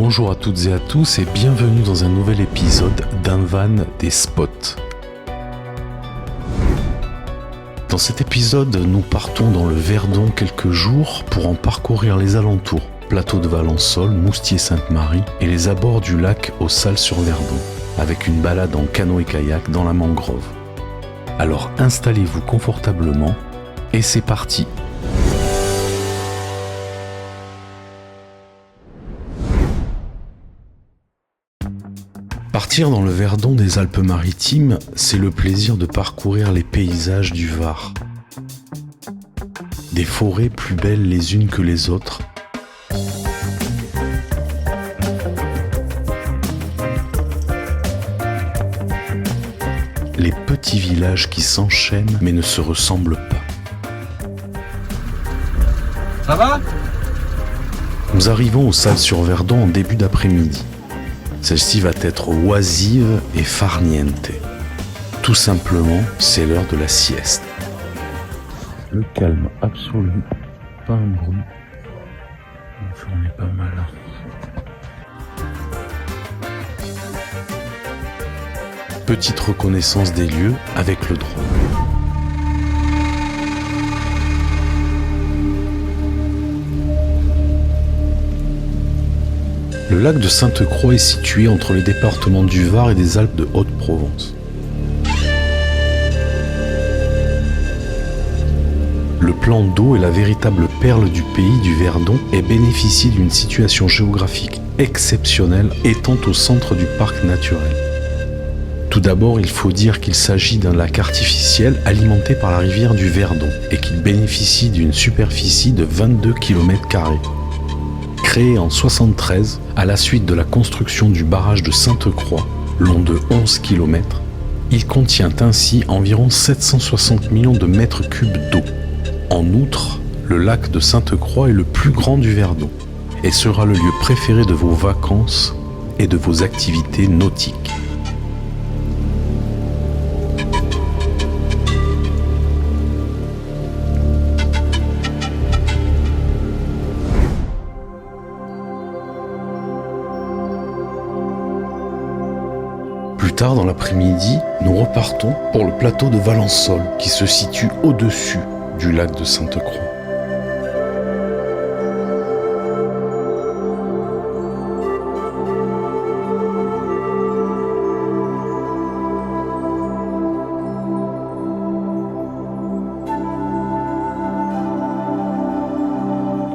Bonjour à toutes et à tous et bienvenue dans un nouvel épisode d'un van des spots. Dans cet épisode, nous partons dans le Verdon quelques jours pour en parcourir les alentours, plateau de Valençol, Moustier-Sainte-Marie et les abords du lac aux Salles-sur-Verdon, avec une balade en canoë-kayak dans la mangrove. Alors installez-vous confortablement et c'est parti! Partir dans le Verdon des Alpes-Maritimes, c'est le plaisir de parcourir les paysages du Var. Des forêts plus belles les unes que les autres. Les petits villages qui s'enchaînent mais ne se ressemblent pas. Ça va ? Nous arrivons aux Salles-sur-Verdon en début d'après-midi. Celle-ci va être oisive et farniente. Tout simplement, c'est l'heure de la sieste. Le calme absolu, pas un bruit. On est pas mal. Petite reconnaissance des lieux avec le drone. Le lac de Sainte-Croix est situé entre les départements du Var et des Alpes de Haute-Provence. Le plan d'eau est la véritable perle du pays du Verdon et bénéficie d'une situation géographique exceptionnelle étant au centre du parc naturel. Tout d'abord, il faut dire qu'il s'agit d'un lac artificiel alimenté par la rivière du Verdon et qu'il bénéficie d'une superficie de 22 km². Créé en 1973 à la suite de la construction du barrage de Sainte-Croix, long de 11 km, il contient ainsi environ 760 millions de mètres cubes d'eau. En outre, le lac de Sainte-Croix est le plus grand du Verdon et sera le lieu préféré de vos vacances et de vos activités nautiques. Plus tard dans l'après-midi, nous repartons pour le plateau de Valençol qui se situe au-dessus du lac de Sainte-Croix.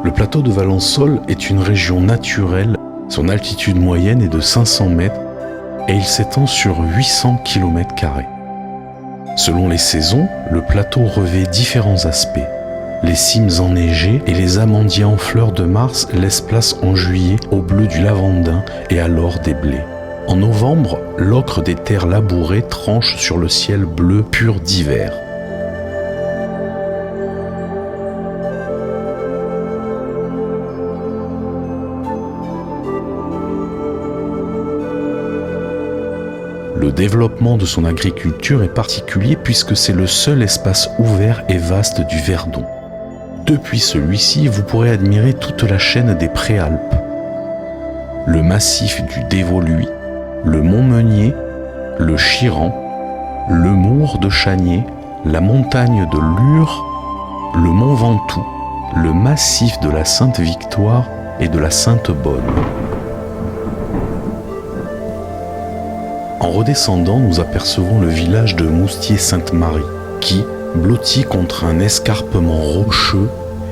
Le plateau de Valençol est une région naturelle. Son altitude moyenne est de 500 mètres et il s'étend sur 800 km². Selon les saisons, le plateau revêt différents aspects. Les cimes enneigées et les amandiers en fleurs de mars laissent place en juillet au bleu du lavandin et à l'or des blés. En novembre, l'ocre des terres labourées tranche sur le ciel bleu pur d'hiver. Le développement de son agriculture est particulier puisque c'est le seul espace ouvert et vaste du Verdon. Depuis celui-ci, vous pourrez admirer toute la chaîne des Préalpes, le massif du Dévoluy, le Montmenier, le Chiran, le Mour de Chagné, la montagne de Lure, le Mont Ventoux, le massif de la Sainte-Victoire et de la Sainte-Bonne. En redescendant, nous apercevons le village de Moustier-Sainte-Marie, qui, blotti contre un escarpement rocheux,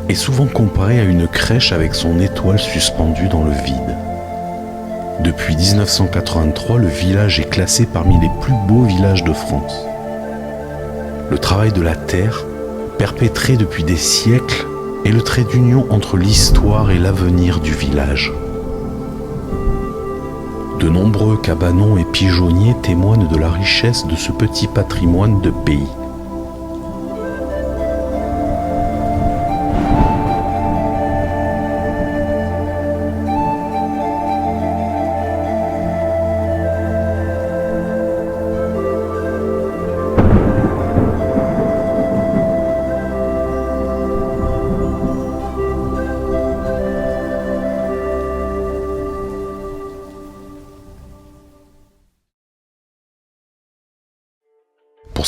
est souvent comparé à une crèche avec son étoile suspendue dans le vide. Depuis 1983, le village est classé parmi les plus beaux villages de France. Le travail de la terre, perpétré depuis des siècles, est le trait d'union entre l'histoire et l'avenir du village. De nombreux cabanons et pigeonniers témoignent de la richesse de ce petit patrimoine de pays.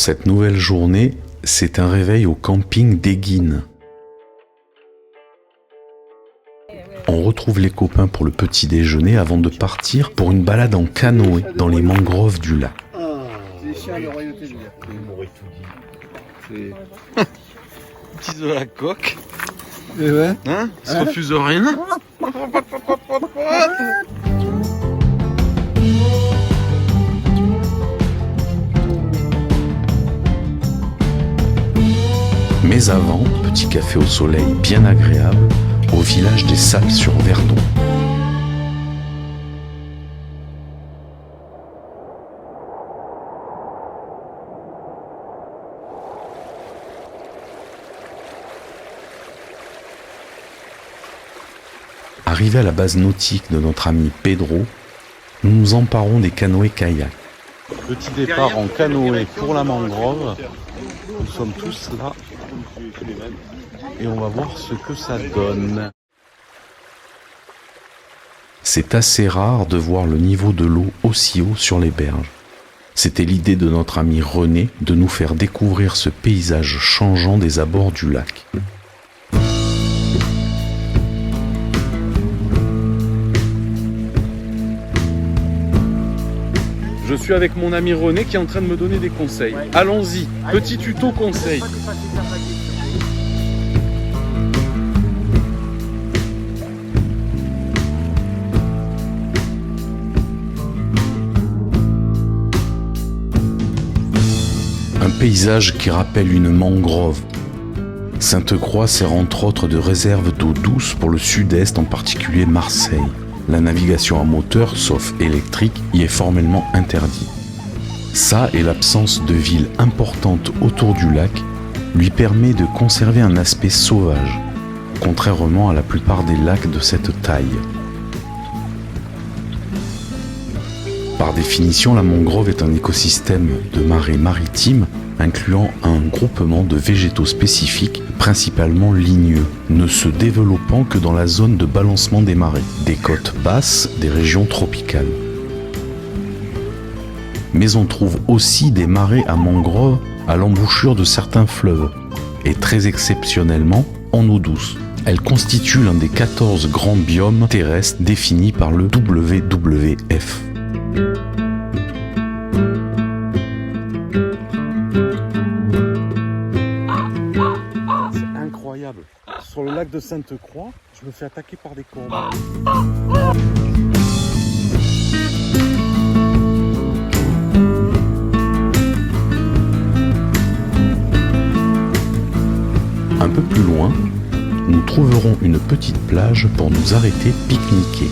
cette nouvelle journée, c'est un réveil au camping d'Eguine. On retrouve les copains pour le petit déjeuner avant de partir pour une balade en canoë dans les mangroves du lac. Petit de la coque. Et ouais. Hein? Il se refuse rien. Mais avant, petit café au soleil bien agréable au village des Salles sur Verdon. Arrivé à la base nautique de notre ami Pedro, nous nous emparons des canoës-kayaks. Petit départ en canoë pour la mangrove. Nous sommes tous là. Et on va voir ce que ça donne. C'est assez rare de voir le niveau de l'eau aussi haut sur les berges. C'était l'idée de notre ami René de nous faire découvrir ce paysage changeant des abords du lac. Je suis avec mon ami René qui est en train de me donner des conseils. Allons-y, petit tuto conseil. Un paysage qui rappelle une mangrove. Sainte-Croix sert entre autres de réserve d'eau douce pour le sud-est, en particulier Marseille. La navigation à moteur, sauf électrique, y est formellement interdite. Ça et l'absence de villes importantes autour du lac lui permet de conserver un aspect sauvage, contrairement à la plupart des lacs de cette taille. Par définition, la mangrove est un écosystème de marais maritimes incluant un groupement de végétaux spécifiques, principalement ligneux, ne se développant que dans la zone de balancement des marées, des côtes basses des régions tropicales. Mais on trouve aussi des marais à mangroves à l'embouchure de certains fleuves, et très exceptionnellement en eau douce. Elle constitue l'un des 14 grands biomes terrestres définis par le WWF. C'est incroyable. Sur le lac de Sainte-Croix, je me fais attaquer par des combes. Un peu plus loin, nous trouverons une petite plage pour nous arrêter pique-niquer.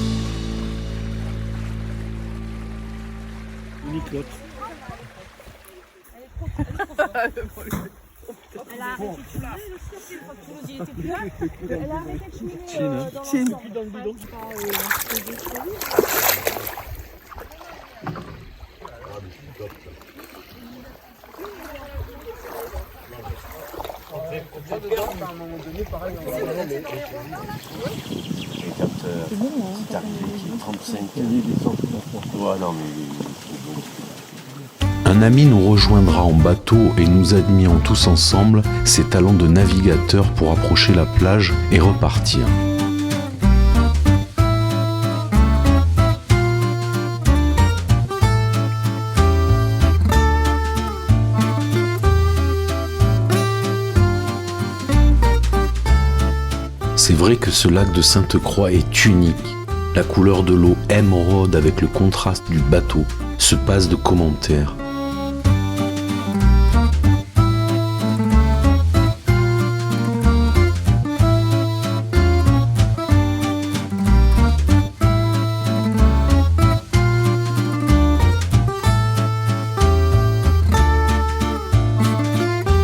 Elle a arrêté de fumer aussi, une fois que Toulouse y était plus là. Elle a arrêté de fumer dans le bidon. Un ami nous rejoindra en bateau et nous admirons tous ensemble ses talents de navigateur pour approcher la plage et repartir. C'est vrai que ce lac de Sainte-Croix est unique. La couleur de l'eau émeraude avec le contraste du bateau se passe de commentaires.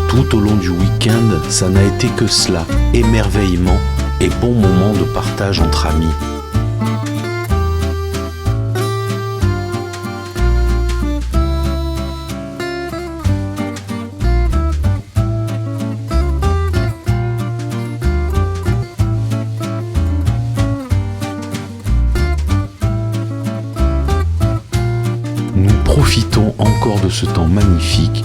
Tout au long du week-end, ça n'a été que cela, émerveillement et bon moment de partage entre amis. Nous profitons encore de ce temps magnifique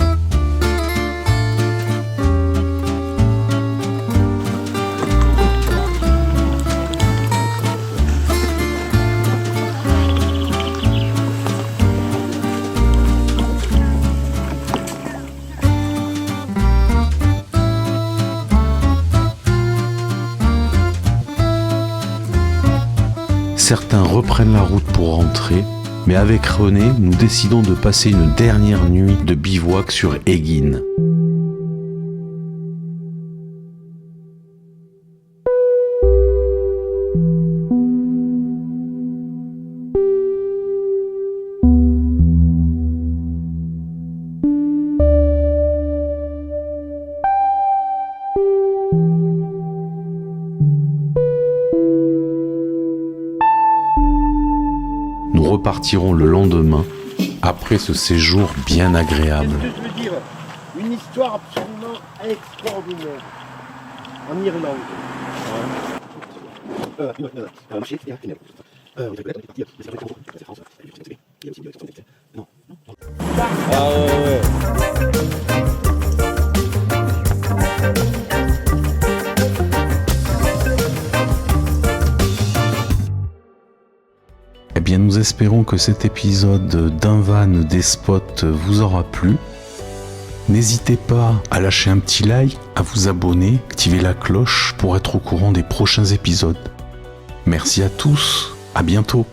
Certains reprennent la route pour rentrer, mais avec René, nous décidons de passer une dernière nuit de bivouac sur Egin. Nous repartirons le lendemain, après ce séjour bien agréable. Qu'est-ce que je veux dire? Une histoire absolument extraordinaire. En Irlande. Ah ouais. Eh bien, nous espérons que cet épisode d'un van des spots vous aura plu. N'hésitez pas à lâcher un petit like, à vous abonner, activer la cloche pour être au courant des prochains épisodes. Merci à tous, à bientôt.